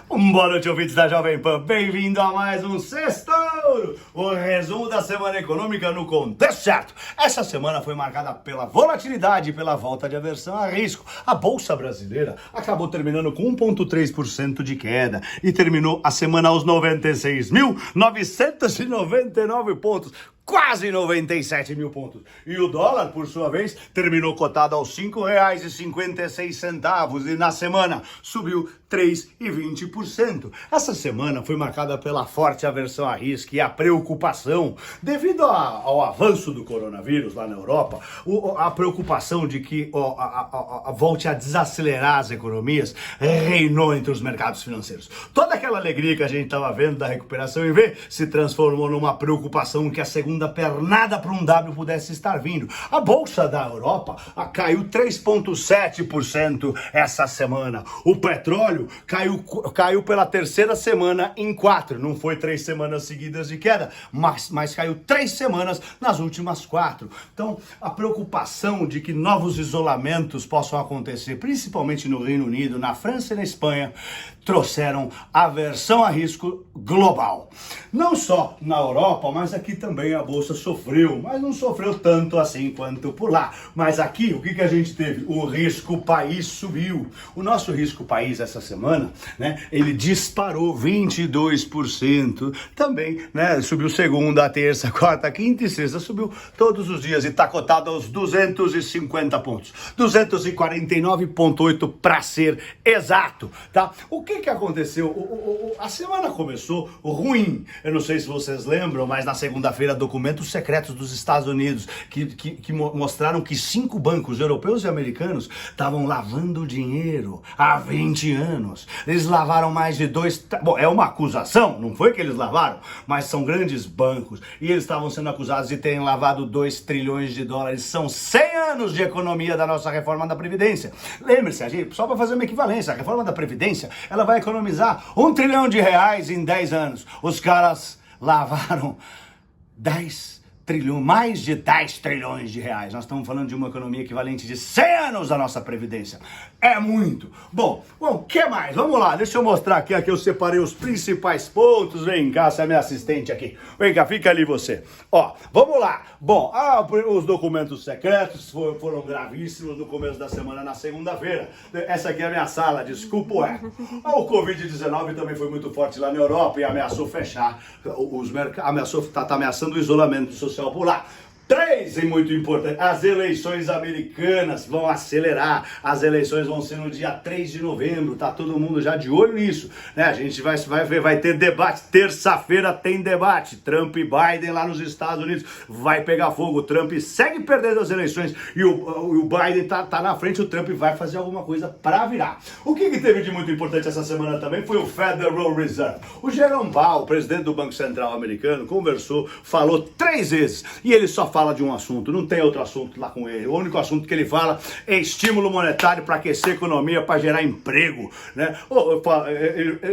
Boa noite, ouvintes da Jovem Pan. Bem-vindo a mais um Sextou! O resumo da semana econômica no contexto certo. Essa semana foi marcada pela volatilidade e pela volta de aversão a risco. A Bolsa Brasileira acabou terminando com 1,3% de queda e terminou a semana aos 96.999 pontos. Quase 97 mil pontos. E o dólar, por sua vez, terminou cotado aos R$ 5,56 e na semana subiu 3,20%. Essa semana foi marcada pela forte aversão a risco e a preocupação devido ao avanço do coronavírus lá na Europa, a preocupação de que volte a desacelerar as economias reinou entre os mercados financeiros. Toda aquela alegria que a gente estava vendo da recuperação em V se transformou numa preocupação que a segunda pernada para um W pudesse estar vindo. A Bolsa da Europa caiu 3,7% essa semana. O petróleo caiu pela terceira semana em 4. Não foi 3 semanas seguidas de queda, mas caiu 3 semanas nas últimas 4. Então, a preocupação de que novos isolamentos possam acontecer, principalmente no Reino Unido, na França e na Espanha, trouxeram aversão a risco global. Não só na Europa, mas aqui também a Bolsa sofreu, mas não sofreu tanto assim quanto por lá. Mas aqui, o que a gente teve? O risco país subiu. O nosso risco país essa semana, né, ele disparou 22%. Também, né, subiu segunda, terça, quarta, quinta e sexta, subiu todos os dias e está cotado aos 250 pontos. 249,8 para ser exato, tá? O que aconteceu? A semana começou ruim. Eu não sei se vocês lembram, mas na segunda-feira, documentos secretos dos Estados Unidos que mostraram que 5 bancos europeus e americanos estavam lavando dinheiro há 20 anos. Eles lavaram mais de 2... Bom, é uma acusação, não foi que eles lavaram, mas são grandes bancos e eles estavam sendo acusados de terem lavado 2 trilhões de dólares. São 100 anos de economia da nossa reforma da Previdência. Lembre-se, só para fazer uma equivalencia, a reforma da Previdência, ela vai economizar R$1 trilhão em 10 anos. Os caras lavaram 10 trilhões, mais de 10 trilhões de reais. Nós estamos falando de uma economia equivalente de 100 anos da nossa Previdência. É muito. Bom, o que mais? Vamos lá, deixa eu mostrar aqui eu separei os principais pontos. Vem cá, essa é minha assistente aqui. Vem cá, fica ali você. Ó, vamos lá. Bom, os documentos secretos foram gravíssimos no começo da semana, na segunda-feira. Essa aqui é a minha sala, desculpa o eco. O Covid-19 também foi muito forte lá na Europa e ameaçou fechar os mercados, tá ameaçando o isolamento social por lá. 3, e muito importante, as eleições americanas vão acelerar, as eleições vão ser no dia 3 de novembro, tá todo mundo já de olho nisso, né? A gente vai ver, vai ter debate, terça-feira tem debate, Trump e Biden lá nos Estados Unidos, vai pegar fogo, o Trump segue perdendo as eleições e o Biden tá na frente, o Trump vai fazer alguma coisa para virar. O que teve de muito importante essa semana também foi o Federal Reserve. O Jerome Powell, presidente do Banco Central americano, conversou, falou 3 vezes e ele só fala de um assunto, não tem outro assunto lá com ele. O único assunto que ele fala é estímulo monetário para aquecer a economia, para gerar emprego, né?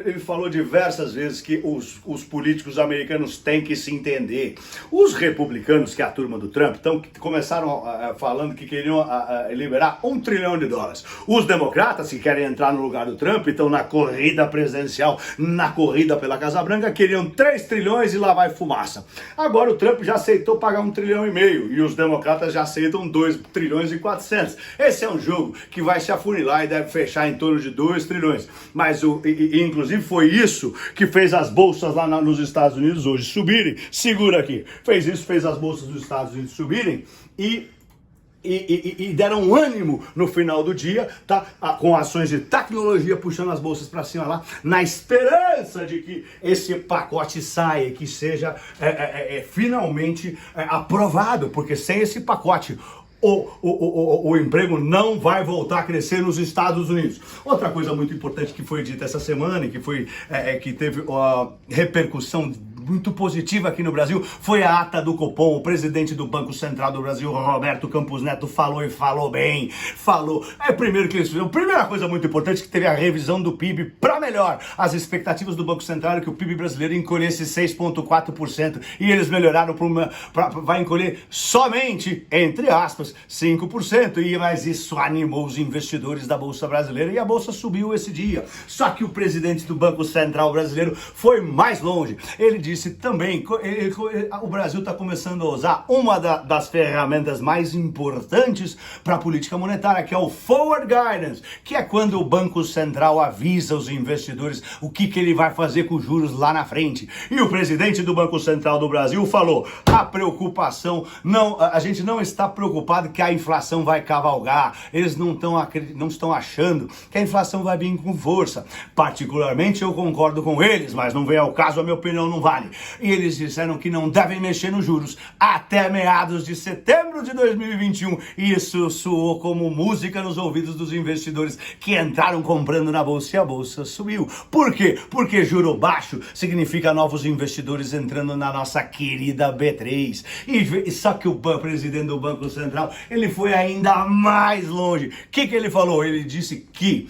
Ele falou diversas vezes que os políticos americanos têm que se entender. Os republicanos, que é a turma do Trump, começaram falando que queriam liberar $1 trilhão. Os democratas, que querem entrar no lugar do Trump, estão na corrida presidencial, na corrida pela Casa Branca, queriam 3 trilhões e lá vai fumaça. Agora o Trump já aceitou pagar $1,5 trilhão e os democratas já aceitam 2 trilhões e 400. Esse é um jogo que vai se afunilar e deve fechar em torno de 2 trilhões. Mas inclusive foi isso que fez as bolsas lá nos Estados Unidos hoje subirem. Segura aqui. Fez as bolsas dos Estados Unidos subirem e deram um ânimo no final do dia, tá? Com ações de tecnologia puxando as bolsas para cima lá, na esperança de que esse pacote saia e que seja finalmente aprovado, porque sem esse pacote o emprego não vai voltar a crescer nos Estados Unidos. Outra coisa muito importante que foi dita essa semana e que teve repercussão muito positiva aqui no Brasil foi a ata do Copom. O presidente do Banco Central do Brasil, Roberto Campos Neto, falou e falou bem. Primeiro que eles fizeram, primeira coisa muito importante que teve a revisão do PIB para melhor. As expectativas do Banco Central é que o PIB brasileiro encolhesse 6,4% e eles melhoraram vai encolher somente, entre aspas, 5%. Mas isso animou os investidores da Bolsa Brasileira e a Bolsa subiu esse dia. Só que o presidente do Banco Central brasileiro foi mais longe. Ele disse também que o Brasil está começando a usar uma das ferramentas mais importantes para a política monetária, que é o Forward Guidance, que é quando o Banco Central avisa os investidores o que ele vai fazer com os juros lá na frente. E o presidente do Banco Central do Brasil falou: a preocupação, a gente não está preocupado que a inflação vai cavalgar, eles não estão achando que a inflação vai vir com força. Particularmente eu concordo com eles, mas não vem ao caso, a minha opinião não vale. E eles disseram que não devem mexer nos juros até meados de setembro de 2021. Isso soou como música nos ouvidos dos investidores que entraram comprando na bolsa e a bolsa subiu. Por quê? Porque juro baixo significa novos investidores entrando na nossa querida B3. E só que o presidente do Banco Central, ele foi ainda mais longe. O que ele falou? Ele disse que,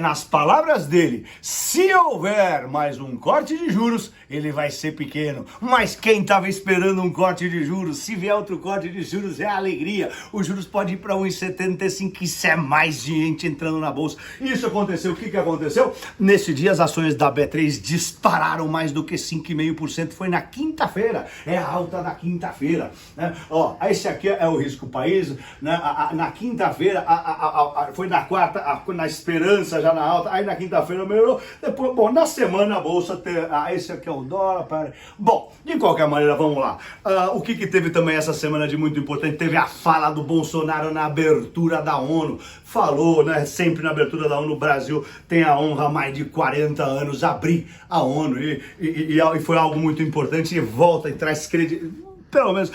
nas palavras dele, se houver mais um corte de juros, ele vai ser pequeno. Mas quem estava esperando um corte de juros, se vier outro corte de juros, é alegria. Os juros podem ir para 1,75, isso é mais gente entrando na bolsa. Isso aconteceu. O que aconteceu? Nesse dia as ações da B3 dispararam mais do que 5,5%. Foi na quinta-feira. É a alta da quinta-feira, né? Ó, esse aqui é o risco país, né? Na quinta-feira, foi na quarta, na esperança já na alta, aí na quinta-feira melhorou. Depois, bom, na semana a bolsa esse aqui é o dólar. Bom, de qualquer maneira, vamos lá. O que teve também essa semana de muito importante? Teve a fala do Bolsonaro na abertura da ONU. Falou, né? Sempre na abertura da ONU, o Brasil tem a honra há mais de 40 anos abrir a ONU. E foi algo muito importante e volta e traz pelo menos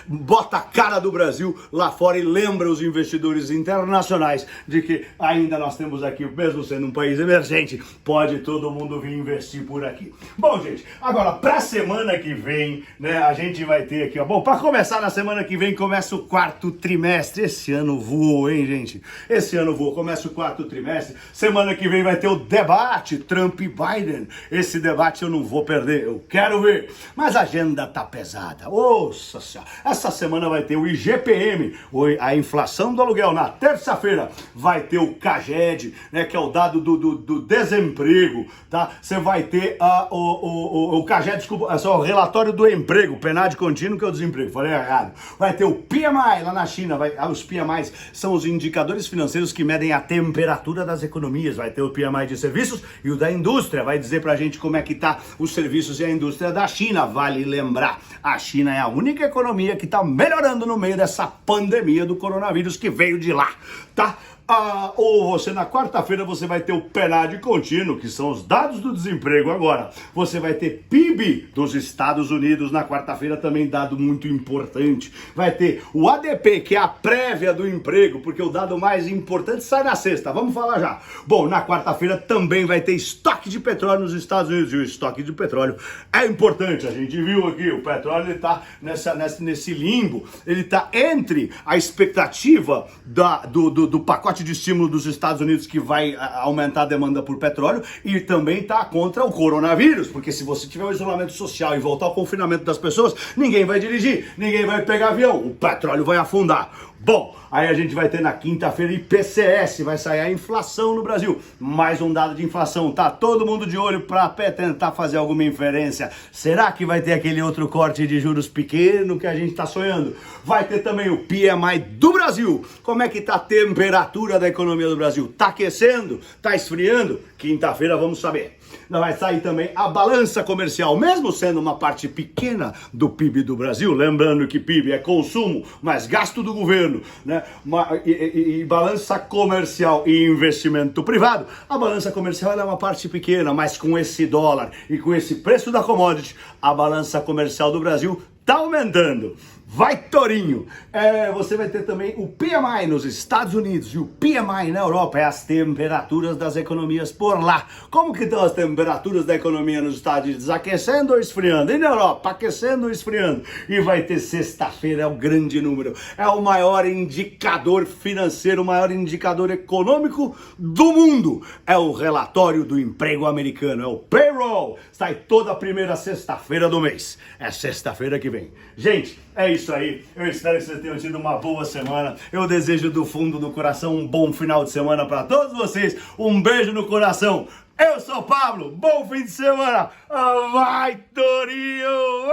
bota a cara do Brasil lá fora e lembra os investidores internacionais de que ainda nós temos aqui, mesmo sendo um país emergente, pode todo mundo vir investir por aqui. Bom, gente, agora pra semana que vem, né, a gente vai ter aqui, ó, bom, pra começar na semana que vem, começa o quarto trimestre. Esse ano voou, hein, gente? Esse ano voou, começa o quarto trimestre. Semana que vem vai ter o debate Trump e Biden. Esse debate eu não vou perder, eu quero ver. Mas a agenda tá pesada. Nossa senhora. Essa semana vai ter o IGPM, a inflação do aluguel. Na terça-feira vai ter o CAGED, né, que é o dado do desemprego, tá? Você vai ter o CAGED, desculpa, é só o relatório do emprego, PNAD contínuo, que é o desemprego, falei errado. Vai ter o PMI lá na China, os PMIs são os indicadores financeiros que medem a temperatura das economias. Vai ter o PMI de serviços e o da indústria, vai dizer pra gente como é que tá os serviços e a indústria da China. Vale lembrar, a China é a única economia que está melhorando no meio dessa pandemia do coronavírus que veio de lá, tá? Ou você na quarta-feira você vai ter o PNAD contínuo, que são os dados do desemprego agora. Você vai ter PIB dos Estados Unidos na quarta-feira, também dado muito importante. Vai ter o ADP, que é a prévia do emprego, porque o dado mais importante sai na sexta. Vamos falar já. Bom, na quarta-feira também vai ter estoque de petróleo nos Estados Unidos. E o estoque de petróleo é importante. A gente viu aqui, o petróleo está nesse limbo. Ele está entre a expectativa do pacote de estímulo dos Estados Unidos, que vai aumentar a demanda por petróleo, e também está contra o coronavírus, porque se você tiver o isolamento social e voltar ao confinamento das pessoas, ninguém vai dirigir, ninguém vai pegar avião, o petróleo vai afundar. Bom, aí a gente vai ter na quinta-feira IPCS, vai sair a inflação no Brasil. Mais um dado de inflação, tá todo mundo de olho para tentar fazer alguma inferência. Será que vai ter aquele outro corte de juros pequeno que a gente está sonhando? Vai ter também o PMI do Brasil. Como é que tá a temperatura da economia do Brasil? Tá aquecendo? Tá esfriando? Quinta-feira vamos saber. Vai sair também a balança comercial, mesmo sendo uma parte pequena do PIB do Brasil, lembrando que PIB é consumo, mas gasto do governo, né? E balança comercial e investimento privado, a balança comercial é uma parte pequena, mas com esse dólar e com esse preço da commodity, a balança comercial do Brasil está aumentando. Vai, Torinho! Você vai ter também o PMI nos Estados Unidos e o PMI na Europa, as temperaturas das economias por lá. Como que estão as temperaturas da economia nos Estados Unidos? Aquecendo ou esfriando? E na Europa, aquecendo ou esfriando? E vai ter sexta-feira, é o grande número, é o maior indicador financeiro, o maior indicador econômico do mundo. É o relatório do emprego americano, é o payroll. Sai toda a primeira sexta-feira do mês. É sexta-feira que vem. Gente, é isso aí. Eu espero que vocês tenham tido uma boa semana. Eu desejo do fundo do coração um bom final de semana para todos vocês. Um beijo no coração. Eu sou o Pablo. Bom fim de semana. Vai, Torinho!